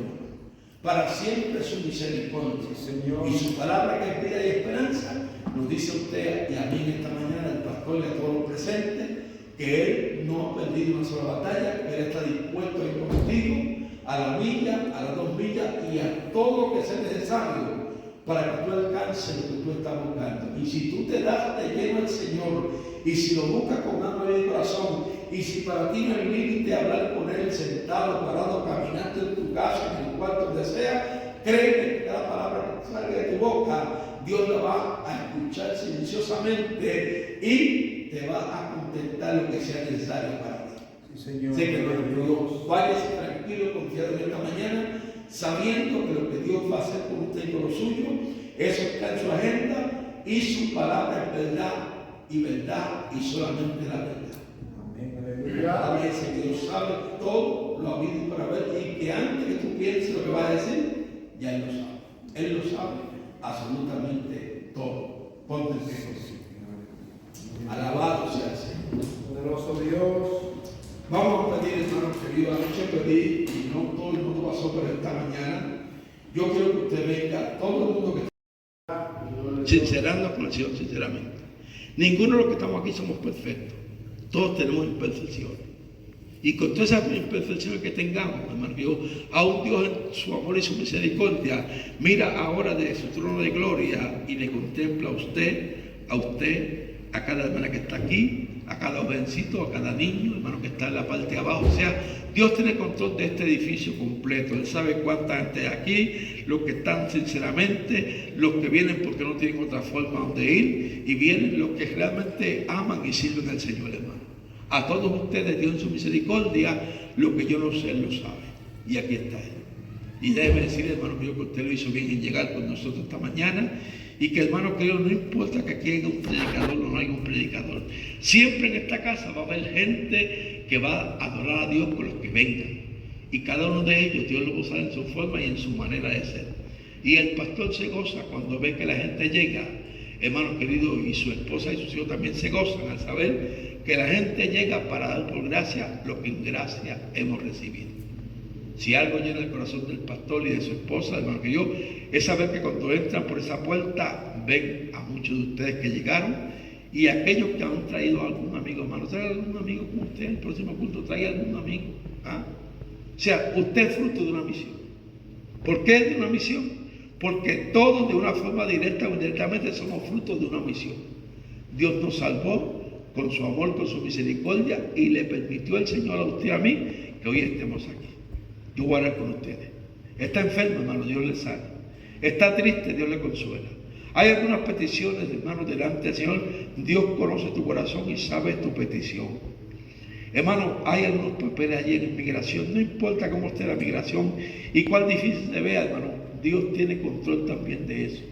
Para siempre su misericordia. Señor. Y su palabra que es vida y esperanza, nos dice a usted y a mí en esta mañana, el pastor y a todos los presentes, que Él no ha perdido una sola batalla, que Él está dispuesto a ir contigo a la milla, a las 2 millas y a todo lo que sea necesario para que tú alcances lo que tú estás buscando. Y si tú te das de lleno al Señor, y si lo buscas con alma y corazón, y si para ti no hay límite hablar con Él sentado, parado, caminando en tu casa, en el cuarto donde sea, créeme que cada palabra que salga de tu boca, Dios la va a escuchar silenciosamente y te va a contestar lo que sea necesario para ti. Sí, Señor. Sé que Dios, váyase tranquilo, confiado en esta mañana, sabiendo que lo que Dios va a hacer con usted y con lo suyo, eso está en su agenda y su palabra es verdad y solamente la verdad. Amén, aleluya. A veces que Dios sabe todo, lo ha habido para ver y que antes que tú pienses lo que va a decir, ya Él lo sabe. Él lo sabe absolutamente todo. Ponte en pie. Alabado sea el Señor. Poderoso Dios. Vamos a pedir, hermanos queridos, anoche pedí y no todo el mundo pasó por esta mañana. Yo quiero que usted venga, todo el mundo que está sincerando con el Señor, sinceramente. Ninguno de los que estamos aquí somos perfectos. Todos tenemos imperfecciones. Y con todas esas imperfecciones que tengamos, hermano, yo, a un Dios en su amor y su misericordia, mira ahora de su trono de gloria y le contempla a usted, a cada hermana que está aquí, a cada jovencito, a cada niño, hermano, que está en la parte de abajo. O sea, Dios tiene control de este edificio completo. Él sabe cuánta gente hay aquí, los que están sinceramente, los que vienen porque no tienen otra forma donde ir, y vienen los que realmente aman y sirven al Señor, hermano. A todos ustedes, Dios en su misericordia, lo que yo no sé, Él lo sabe. Y aquí está Él. Y déjeme decirle, hermano mío, que usted lo hizo bien en llegar con nosotros esta mañana. Y que, hermano querido, no importa que aquí haya un predicador o no haya un predicador. Siempre en esta casa va a haber gente que va a adorar a Dios con los que vengan. Y cada uno de ellos, Dios lo va a usar en su forma y en su manera de ser. Y el pastor se goza cuando ve que la gente llega, hermano querido, y su esposa y sus hijos también se gozan al saber que la gente llega para dar por gracia lo que en gracia hemos recibido. Si algo llena el corazón del pastor y de su esposa, hermano que yo, es saber que cuando entran por esa puerta, ven a muchos de ustedes que llegaron y aquellos que han traído a algún amigo, hermano. Traiga algún amigo con usted en el próximo culto, traiga algún amigo. ¿Ah? O sea, usted es fruto de una misión. ¿Por qué es de una misión? Porque todos de una forma directa o indirectamente somos frutos de una misión. Dios nos salvó con su amor, con su misericordia, y le permitió el Señor a usted y a mí que hoy estemos aquí. Yo voy a orar con ustedes. Está enfermo, hermano, Dios le sana. Está triste, Dios le consuela. Hay algunas peticiones, hermano, delante del Señor. Dios conoce tu corazón y sabe tu petición. Hermano, hay algunos papeles allí en inmigración. No importa cómo esté la migración y cuán difícil se vea, hermano, Dios tiene control también de eso.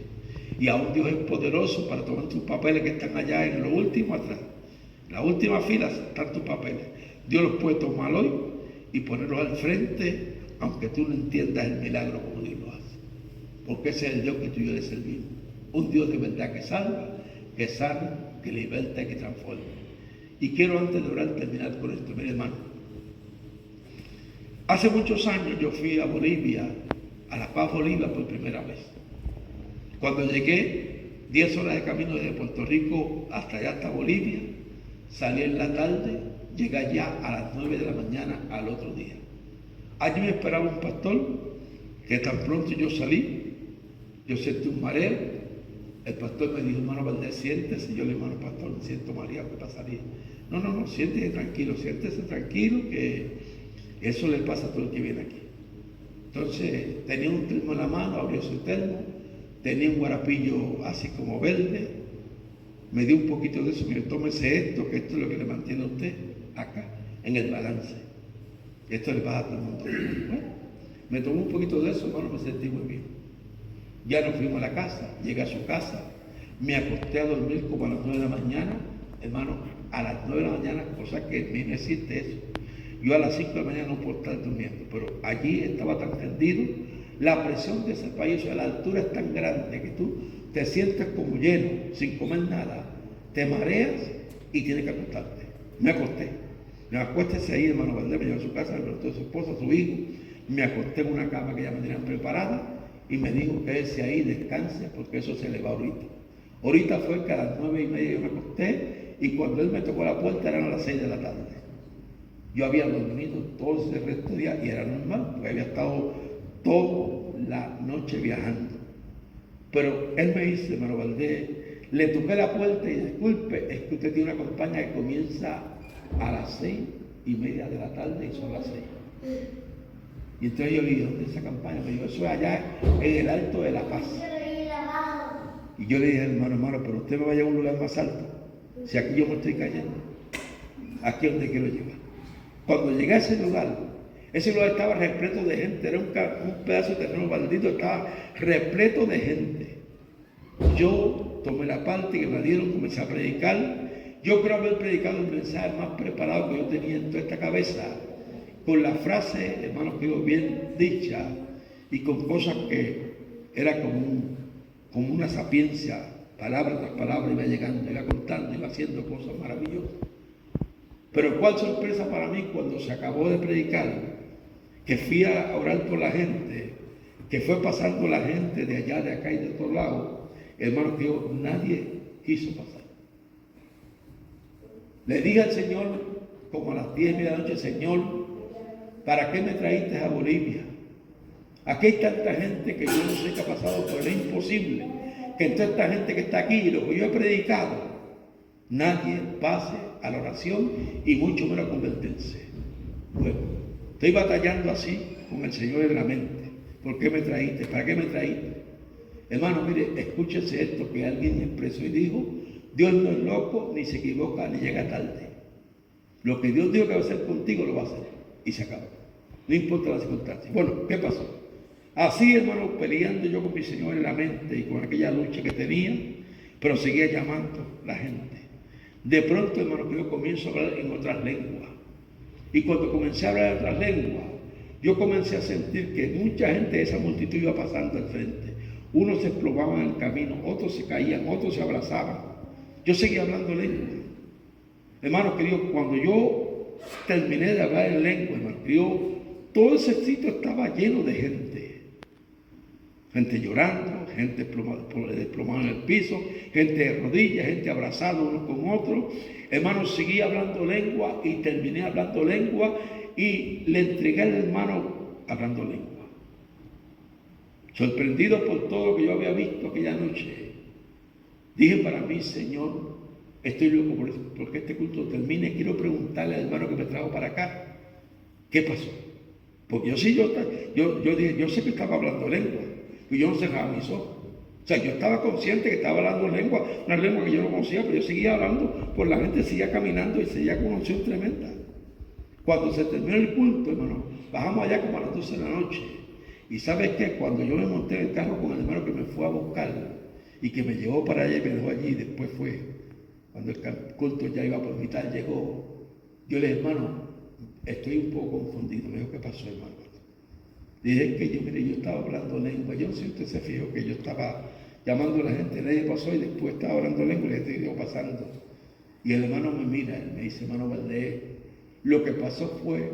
Y aún Dios es poderoso para tomar tus papeles que están allá en lo último atrás. En la última fila están tus papeles. Dios los puede tomar hoy y ponerlos al frente, aunque tú no entiendas el milagro como Dios lo hace. Porque ese es el Dios que tú y yo le servimos. Un Dios de verdad que salva, que sana, que liberta y que transforma. Y quiero antes de orar terminar con esto, mire hermano. Hace muchos años yo fui a Bolivia, a La Paz, Bolivia, por primera vez. Cuando llegué, 10 horas de camino desde Puerto Rico hasta allá, hasta Bolivia, salí en la tarde, llegué allá a las 9 de la mañana al otro día. Allí me esperaba un pastor que tan pronto yo salí, yo sentí un mareo. El pastor me dijo, hermano Valdés, siéntese. Yo le dije, hermano pastor, me siento mareado, ¿qué pasaría? No, siéntese tranquilo, que eso le pasa a todo el que viene aquí. Entonces tenía un termo en la mano, abrió su termo, tenía un guarapillo así como verde, me dio un poquito de eso, mire, tómese esto, que esto es lo que le mantiene a usted acá, en el balance. Esto le pasa a todo el mundo. Bueno, me tomó un poquito de eso, hermano, me sentí muy bien. Ya nos fuimos a la casa, llegué a su casa, me acosté a dormir como a las 9 de la mañana, hermano, a las 9 de la mañana, cosa que a mí me existe eso. Yo a las 5 de la mañana no puedo estar durmiendo, pero allí estaba tan tendido, la presión de ese país, o sea, la altura es tan grande que tú te sientes como lleno, sin comer nada, te mareas y tienes que acostarte. Me acosté. Me acuéstese ahí, hermano Valdés, me llevó a su casa, me preguntó a su esposa, a su hijo, me acosté en una cama que ya me tenían preparada y me dijo, quédese ahí, descanse, porque eso se le va ahorita. Ahorita fue que a las 9:30 yo me acosté y cuando él me tocó la puerta eran a las 6 de la tarde. Yo había dormido todo ese resto de día y era normal, porque había estado toda la noche viajando. Pero él me dice, hermano Valdés, le toqué la puerta y disculpe, es que usted tiene una campaña que comienza a las 6:30 de la tarde y son las 6. Y entonces yo le dije, ¿dónde es esa campaña? Me dijo, eso es allá en el Alto de La Paz. Y yo le dije, hermano, pero usted me va a llevar a un lugar más alto. Si aquí yo me estoy cayendo, aquí es donde quiero llegar. Cuando llegué a ese lugar estaba repleto de gente, era un pedazo de terreno baldito, estaba repleto de gente. Yo tomé la parte que me dieron, comencé a predicar. Yo creo haber predicado el mensaje más preparado que yo tenía en toda esta cabeza, con la frase, hermanos, que yo bien dicha y con cosas que era como una sapiencia, palabra tras palabra iba llegando, iba contando, iba haciendo cosas maravillosas. Pero cuál sorpresa para mí cuando se acabó de predicar, que fui a orar por la gente, que fue pasando la gente de allá, de acá y de todos lados, hermano, que nadie quiso pasar. Le dije al Señor, como a las 10 de la noche, Señor, ¿para qué me traíste a Bolivia? Aquí hay tanta gente que yo no sé qué ha pasado, pero es imposible que toda esta gente que está aquí, lo que yo he predicado, Nadie pase a la oración y mucho menos a convertirse. Bueno, estoy batallando así con el Señor en la mente. ¿Por qué me traíste? ¿Para qué me traíste? Hermano, mire, escúchese esto que alguien expresó y dijo: Dios no es loco, ni se equivoca, ni llega tarde. Lo que Dios dijo que va a hacer contigo, lo va a hacer. Y se acabó. No importa las circunstancias. Bueno, ¿qué pasó? Así, hermano, peleando yo con mi Señor en la mente y con aquella lucha que tenía, pero seguía llamando la gente. De pronto, hermano, que yo comienzo a hablar en otras lenguas. Y cuando comencé a hablar en otras lenguas, yo comencé a sentir que mucha gente de esa multitud iba pasando al frente. Unos se explomaban en el camino, otros se caían, otros se abrazaban. Yo seguía hablando lengua. Hermano querido, cuando yo terminé de hablar en lengua, hermano querido, todo ese sitio estaba lleno de gente. Gente llorando, gente desplomada en el piso, gente de rodillas, gente abrazada unos con otros. Hermano, seguí hablando lengua y terminé hablando lengua y le entregué al hermano hablando lengua. Sorprendido por todo lo que yo había visto aquella noche, dije para mí: Señor, estoy loco por eso, porque este culto termine. Quiero preguntarle al hermano que me trajo para acá, ¿qué pasó? Porque yo dije, yo sé que estaba hablando lengua, y yo no cerraba mis ojos. O sea, yo estaba consciente que estaba hablando lengua, una lengua que yo no conocía, pero yo seguía hablando, pues la gente seguía caminando y seguía con una unción tremenda. Cuando se terminó el culto, hermano, bajamos allá como a las 12 de la noche. Y ¿sabes qué? Cuando yo me monté en el carro con el hermano que me fue a buscar y que me llevó para allá y me dejó allí, y después fue, cuando el culto ya iba por mitad, llegó, yo le dije: hermano, estoy un poco confundido. Me dijo: ¿qué pasó, hermano? Dije: que yo estaba hablando lengua. Yo no sé si usted se fijó que yo estaba llamando a la gente, nadie pasó, y después estaba hablando lengua y la gente iba pasando. Y el hermano me mira y me dice: hermano Valdés, lo que pasó fue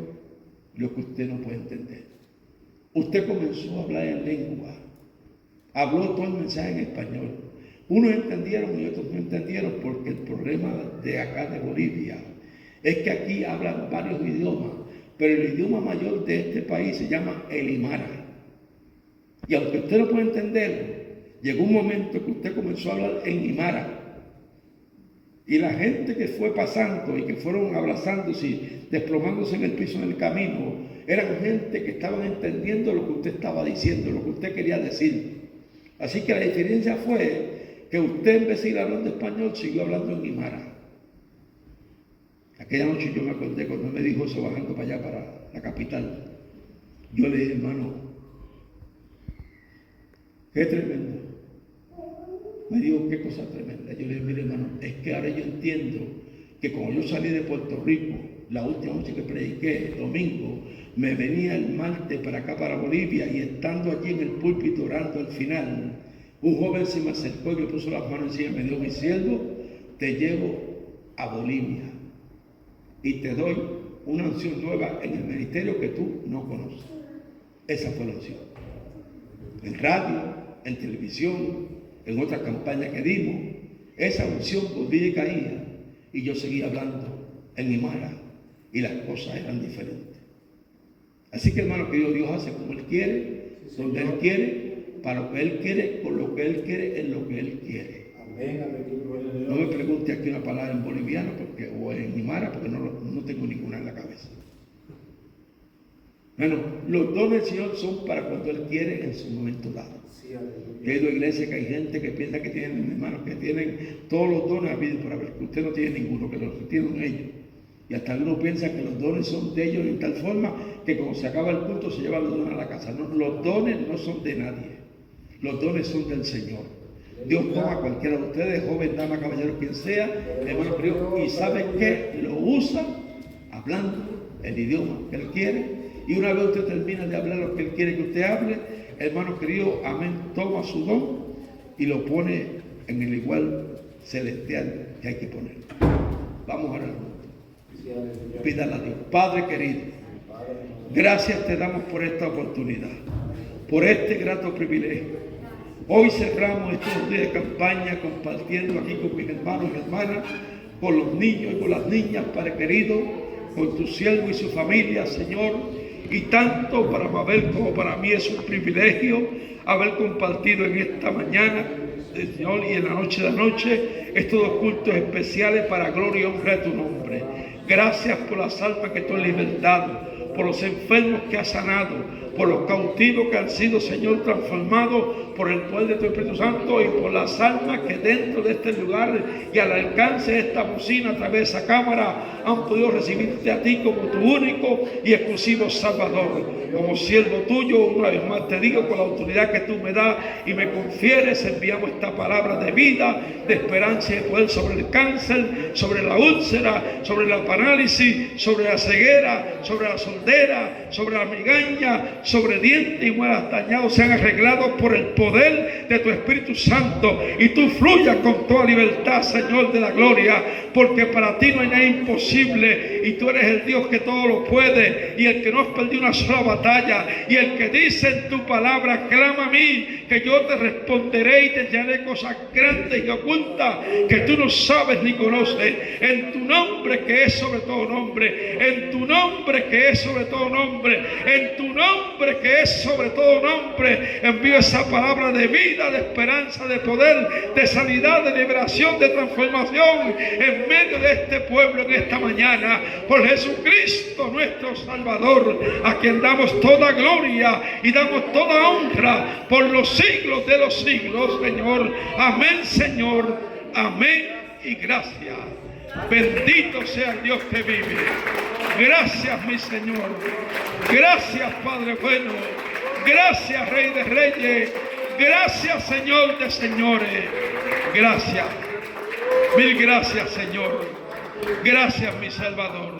lo que usted no puede entender. Usted comenzó a hablar en lengua, habló todo el mensaje en español. Unos entendieron y otros no entendieron, porque el problema de acá de Bolivia es que aquí hablan varios idiomas, pero el idioma mayor de este país se llama el Aymara. Y aunque usted no puede entenderlo, llegó un momento que usted comenzó a hablar en Aymara. Y la gente que fue pasando y que fueron abrazándose y desplomándose en el piso en el camino, eran gente que estaban entendiendo lo que usted estaba diciendo, lo que usted quería decir. Así que la diferencia fue que usted, en vez de ir hablando español, siguió hablando en Aymara. Aquella noche yo me acordé cuando me dijo eso bajando para allá, para la capital. Yo le dije: hermano, qué tremendo. Me dijo: qué cosa tremenda. Yo le dije: mire, hermano, es que ahora yo entiendo que cuando yo salí de Puerto Rico, la última noche que prediqué, el domingo, me venía el martes para acá, para Bolivia, y estando allí en el púlpito orando al final, un joven se me acercó y me puso las manos encima y me dijo: mi siervo, te llevo a Bolivia y te doy una unción nueva en el ministerio que tú no conoces. Esa fue la unción. En radio, en televisión, en otras campañas que dimos, esa unción volvía y caía, y yo seguía hablando en Aymara, y las cosas eran diferentes. Así que, hermano querido, Dios hace como Él quiere, donde Él quiere, para lo que Él quiere, con lo que Él quiere, en lo que Él quiere. No me pregunte aquí una palabra en boliviano o en Aymara, porque no tengo ninguna en la cabeza. Bueno, los dones del Señor son para cuando Él quiere, en su momento dado. Yo he ido a iglesias que hay gente que piensa que tienen, hermanos, que tienen todos los dones habidos por haber, que usted no tiene ninguno, que los tienen ellos. Y hasta algunos piensan que los dones son de ellos en tal forma que cuando se acaba el culto se llevan los dones a la casa. No, los dones no son de nadie. Los dones son del Señor. Dios toma a cualquiera de ustedes, joven, dama, caballero, quien sea, hermano querido, y sabe que lo usa hablando el idioma que Él quiere. Y una vez usted termina de hablar lo que Él quiere que usted hable, hermano querido, amén, toma su don y lo pone en el igual celestial que hay que poner. Vamos a orar. Pídale a Dios. Padre querido, gracias te damos por esta oportunidad, por este grato privilegio. Hoy cerramos estos días de campaña compartiendo aquí con mis hermanos y hermanas, con los niños y con las niñas, Padre querido, con tu siervo y su familia, Señor. Y tanto para Mabel como para mí es un privilegio haber compartido en esta mañana, Señor, y en la noche de anoche, estos cultos especiales para gloria y honra de tu nombre. Gracias por las almas que tú has libertado, por los enfermos que has sanado, por los cautivos que han sido, Señor, transformados por el poder de tu Espíritu Santo, y por las almas que dentro de este lugar y al alcance de esta bocina, a través de esa cámara, han podido recibirte a ti como tu único y exclusivo Salvador. Como siervo tuyo, una vez más te digo, con la autoridad que tú me das y me confieres, enviamos esta palabra de vida, de esperanza y de poder sobre el cáncer, sobre la úlcera, sobre la parálisis, sobre la ceguera, sobre la sordera, sobre la migraña, sobre dientes y muelas dañados, sean arreglados por el poder de tu Espíritu Santo, y tú fluyas con toda libertad, Señor de la gloria, porque para ti no hay nada imposible, y tú eres el Dios que todo lo puede, y el que no has perdido una sola batalla, y el que dice en tu palabra: clama a mí, que yo te responderé y te enseñaré cosas grandes y ocultas que tú no sabes ni conoces. En tu nombre, que es sobre todo nombre, en tu nombre, que es sobre todo nombre, en tu nombre, que es sobre todo nombre, envío esa palabra de vida, de esperanza, de poder, de sanidad, de liberación, de transformación en medio de este pueblo en esta mañana, por Jesucristo nuestro Salvador, a quien damos toda gloria y damos toda honra por los siglos de los siglos, Señor. Amén, Señor. Amén y gracias. Bendito sea el Dios que vive. Gracias, mi Señor. Gracias, Padre bueno. Gracias, Rey de Reyes. Gracias, Señor de señores. Gracias. Mil gracias, Señor. Gracias, mi Salvador.